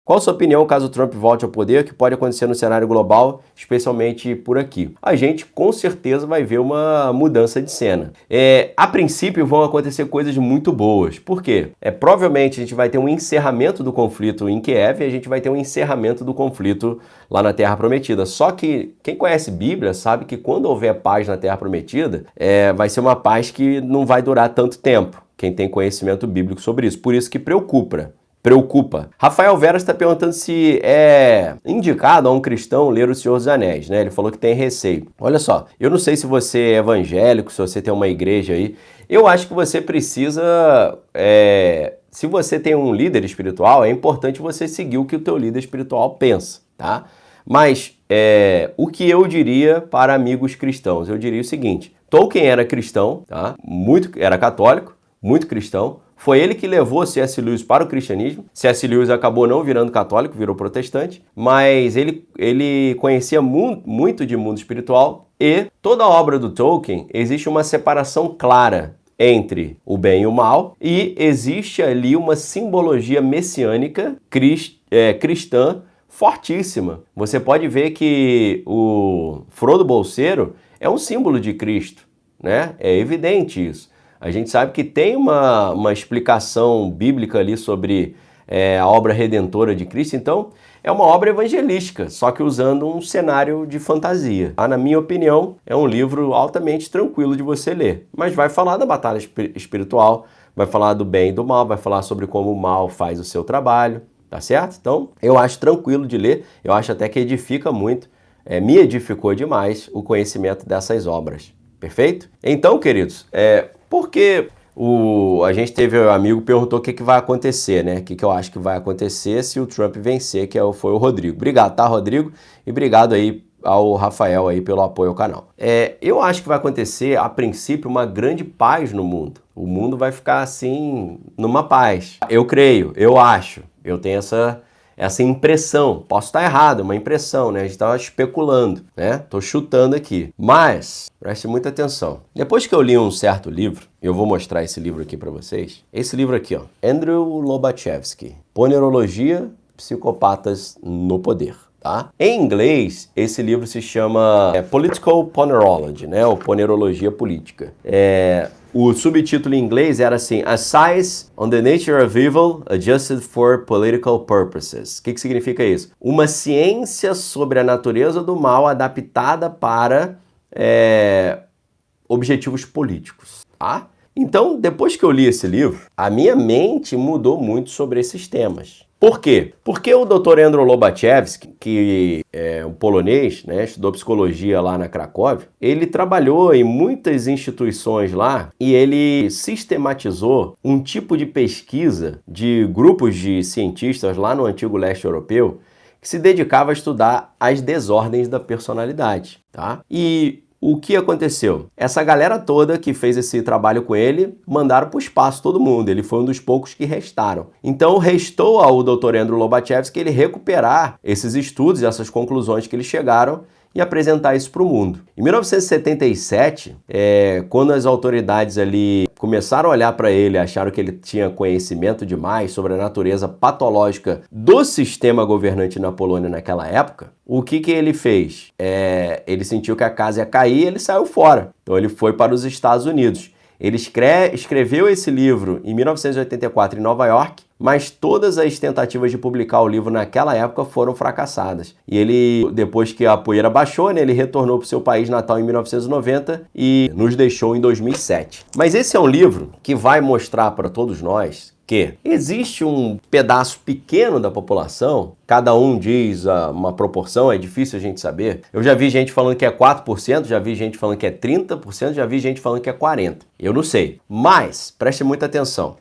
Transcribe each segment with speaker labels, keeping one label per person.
Speaker 1: Qual a sua opinião caso Trump volte ao poder? O que pode acontecer no cenário global, especialmente por aqui? A gente com certeza vai ver uma mudança de cena. A princípio vão acontecer coisas muito boas. Por quê? Provavelmente a gente vai ter um encerramento do conflito em Kiev e a gente vai ter um encerramento do conflito lá na Terra Prometida. Só que quem conhece Bíblia sabe que quando houver paz na Terra Prometida, vai ser uma paz que não vai durar tanto tempo. Quem tem conhecimento bíblico sobre isso. Por isso que preocupa. Rafael Vera está perguntando se é indicado a um cristão ler O Senhor dos Anéis, né? Ele falou que tem receio. Olha só, eu não sei se você é evangélico, se você tem uma igreja aí. Eu acho que você precisa... se você tem um líder espiritual, é importante você seguir o que o teu líder espiritual pensa, tá? Mas o que eu diria para amigos cristãos? Eu diria o seguinte, Tolkien era cristão, tá? Era católico, muito cristão. Foi ele que levou C.S. Lewis para o cristianismo. C.S. Lewis acabou não virando católico, virou protestante, mas ele conhecia muito de mundo espiritual e toda a obra do Tolkien existe uma separação clara entre o bem e o mal e existe ali uma simbologia messiânica cristã fortíssima. Você pode ver que o Frodo Bolseiro é um símbolo de Cristo, né? É evidente isso. A gente sabe que tem uma explicação bíblica ali sobre a obra redentora de Cristo, então é uma obra evangelística, só que usando um cenário de fantasia. Na minha opinião, é um livro altamente tranquilo de você ler, mas vai falar da batalha espiritual, vai falar do bem e do mal, vai falar sobre como o mal faz o seu trabalho, tá certo? Então, eu acho tranquilo de ler, eu acho até que edifica muito, me edificou demais o conhecimento dessas obras. Perfeito? Então, queridos, porque a gente teve um amigo que perguntou o que vai acontecer, né? O que eu acho que vai acontecer se o Trump vencer, foi o Rodrigo. Obrigado, tá, Rodrigo? E obrigado aí ao Rafael aí pelo apoio ao canal. Eu acho que vai acontecer, a princípio, uma grande paz no mundo. O mundo vai ficar assim, numa paz. Eu creio, eu acho, eu tenho essa impressão, posso estar errado, é uma impressão, né? A gente está especulando, né? Tô chutando aqui. Mas, preste muita atenção. Depois que eu li um certo livro, eu vou mostrar esse livro aqui para vocês. Esse livro aqui, ó, Andrew Lobachevsky, Ponerologia, Psicopatas no Poder. Tá? Em inglês, esse livro se chama Political Ponerology, né? Ou Ponerologia Política. O subtítulo em inglês era assim, A Science on the Nature of Evil Adjusted for Political Purposes. O que significa isso? Uma ciência sobre a natureza do mal adaptada para objetivos políticos. Tá? Então, depois que eu li esse livro, a minha mente mudou muito sobre esses temas. Por quê? Porque o Dr. Andrew Lobachevsky, que é um polonês, né, estudou psicologia lá na Cracóvia, ele trabalhou em muitas instituições lá e ele sistematizou um tipo de pesquisa de grupos de cientistas lá no antigo leste europeu que se dedicava a estudar as desordens da personalidade, tá? E o que aconteceu? Essa galera toda que fez esse trabalho com ele, mandaram para o espaço todo mundo. Ele foi um dos poucos que restaram. Então, restou ao Dr. Andrew Lobachevsky ele recuperar esses estudos, essas conclusões que eles chegaram e apresentar isso para o mundo. Em 1977, quando as autoridades ali começaram a olhar para ele, acharam que ele tinha conhecimento demais sobre a natureza patológica do sistema governante na Polônia naquela época, o que ele fez? Ele sentiu que a casa ia cair e ele saiu fora. Então ele foi para os Estados Unidos. Ele escreveu esse livro em 1984 em Nova York, mas todas as tentativas de publicar o livro naquela época foram fracassadas. E ele, depois que a poeira baixou, né, ele retornou para o seu país natal em 1990 e nos deixou em 2007. Mas esse é um livro que vai mostrar para todos nós que existe um pedaço pequeno da população, cada um diz uma proporção, é difícil a gente saber. Eu já vi gente falando que é 4%, já vi gente falando que é 30%, já vi gente falando que é 40%. Eu não sei, mas preste muita atenção.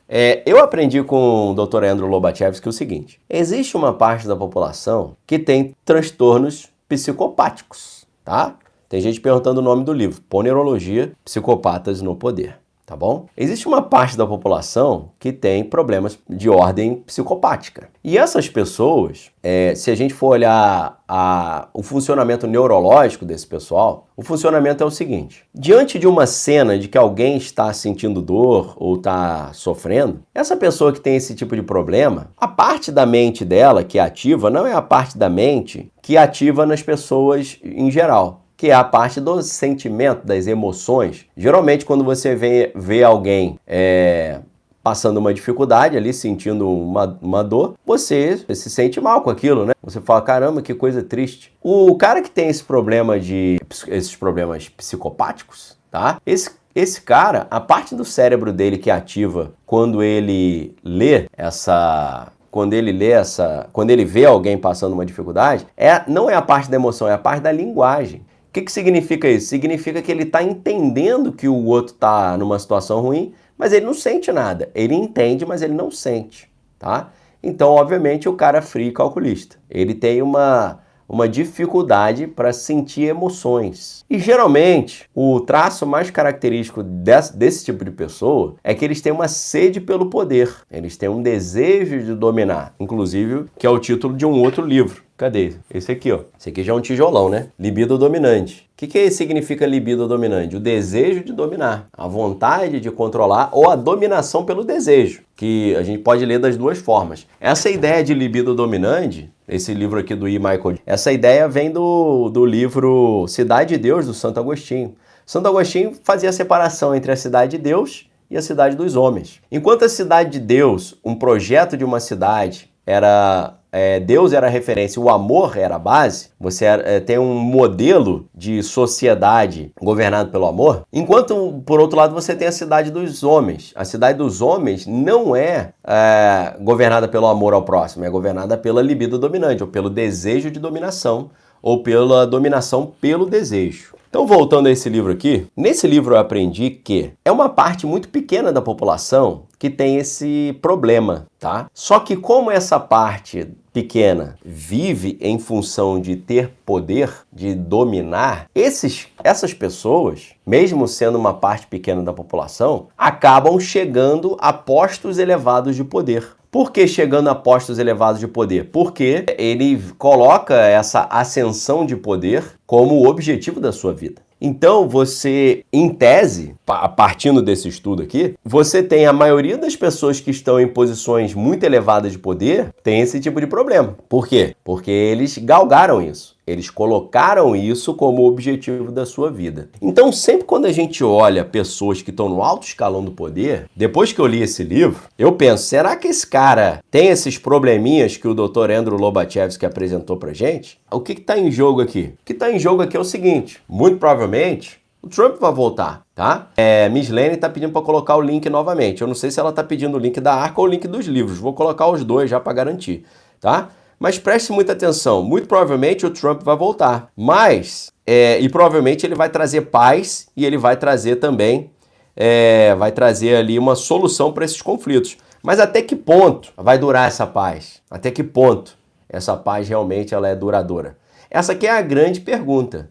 Speaker 1: Eu aprendi com o Dr. Andrew Lobachevsky o seguinte, existe uma parte da população que tem transtornos psicopáticos, tá? Tem gente perguntando o nome do livro, Ponerologia, Psicopatas no Poder. tá bom? Existe uma parte da população que tem problemas de ordem psicopática. E essas pessoas, se a gente for olhar o funcionamento neurológico desse pessoal, o funcionamento é o seguinte: diante de uma cena de que alguém está sentindo dor ou está sofrendo, essa pessoa que tem esse tipo de problema, a parte da mente dela que é ativa não é a parte da mente que ativa nas pessoas em geral, que é a parte do sentimento, das emoções. Geralmente, quando você vê alguém passando uma dificuldade ali, sentindo uma dor, você se sente mal com aquilo, né? Você fala, caramba, que coisa triste. O cara que tem esses problemas psicopáticos, tá? Esse cara, a parte do cérebro dele que ativa quando ele quando ele vê alguém passando uma dificuldade, não é a parte da emoção, é a parte da linguagem. O que significa isso? Significa que ele está entendendo que o outro está numa situação ruim, mas ele não sente nada. Ele entende, mas ele não sente, tá? Então, obviamente, o cara é frio e calculista. Ele tem uma dificuldade para sentir emoções. E, geralmente, o traço mais característico desse tipo de pessoa é que eles têm uma sede pelo poder. Eles têm um desejo de dominar. Inclusive, que é o título de um outro livro. Cadê? Esse aqui, ó. Esse aqui já é um tijolão, né? Libido dominante. O que significa libido dominante? O desejo de dominar, a vontade de controlar ou a dominação pelo desejo, que a gente pode ler das duas formas. Essa ideia de libido dominante, esse livro aqui do E. Michael, essa ideia vem do livro Cidade de Deus, do Santo Agostinho. Santo Agostinho fazia a separação entre a cidade de Deus e a cidade dos homens. Enquanto a cidade de Deus, um projeto de uma cidade, Deus era a referência, o amor era a base, você tem um modelo de sociedade governado pelo amor, enquanto, por outro lado, você tem a cidade dos homens. A cidade dos homens não é governada pelo amor ao próximo, é governada pela libido dominante, ou pelo desejo de dominação, ou pela dominação pelo desejo. Então, voltando a esse livro aqui, nesse livro eu aprendi que é uma parte muito pequena da população que tem esse problema, tá? Só que como essa parte pequena vive em função de ter poder, de dominar, essas pessoas, mesmo sendo uma parte pequena da população, acabam chegando a postos elevados de poder. Por que chegando a postos elevados de poder? Porque ele coloca essa ascensão de poder como o objetivo da sua vida. Então, você, em tese, partindo desse estudo aqui, você tem a maioria das pessoas que estão em posições muito elevadas de poder tem esse tipo de problema. Por quê? Porque eles galgaram isso. Eles colocaram isso como objetivo da sua vida. Então, sempre quando a gente olha pessoas que estão no alto escalão do poder, depois que eu li esse livro, eu penso, será que esse cara tem esses probleminhas que o Dr. Andrew Lobachevsky apresentou pra gente? O que está em jogo aqui? O que está em jogo aqui é o seguinte, muito provavelmente o Trump vai voltar, tá? Miss Lane está pedindo para colocar o link novamente. Eu não sei se ela está pedindo o link da Arca ou o link dos livros. Vou colocar os dois já para garantir, tá? Mas preste muita atenção, muito provavelmente o Trump vai voltar, e provavelmente ele vai trazer paz e ele vai trazer também, vai trazer ali uma solução para esses conflitos. Mas até que ponto vai durar essa paz? Até que ponto essa paz realmente ela é duradoura? Essa aqui é a grande pergunta.